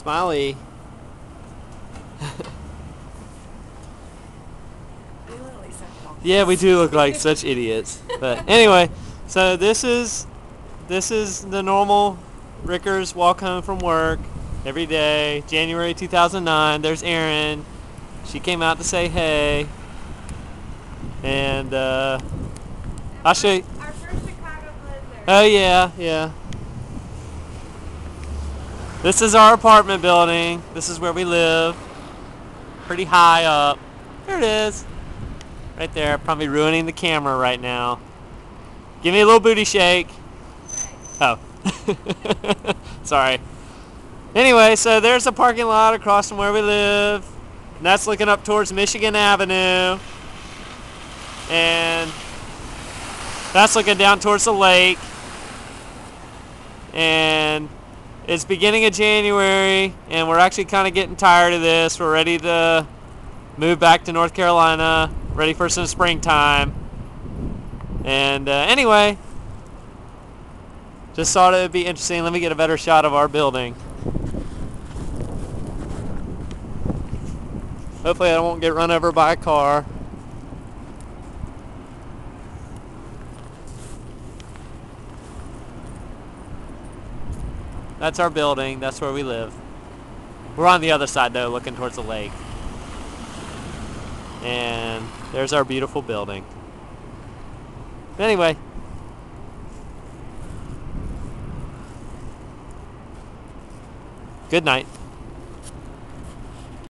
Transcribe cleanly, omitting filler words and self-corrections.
Smiley. Yeah, we do look like such idiots. But anyway, so this is the normal Rickers walk home from work every day. January 2009. There's Erin. She came out to say hey. And I'll show you. Our first Chicago Blizzard. Oh yeah, yeah. This is our apartment building. This is where we live. Pretty high up. There it is. Right there. Probably ruining the camera right now. Give me a little booty shake. Oh. Sorry. Anyway, so there's a parking lot across from where we live. And that's looking up towards Michigan Avenue. And that's looking down towards the lake. And it's beginning of January, and we're actually kind of getting tired of this. We're ready to move back to North Carolina, ready for some springtime. And anyway, just thought it would be interesting. Let me get a better shot of our building. Hopefully I won't get run over by a car. That's our building. That's where we live. We're on the other side though, looking towards the lake. And there's our beautiful building. Anyway. Good night.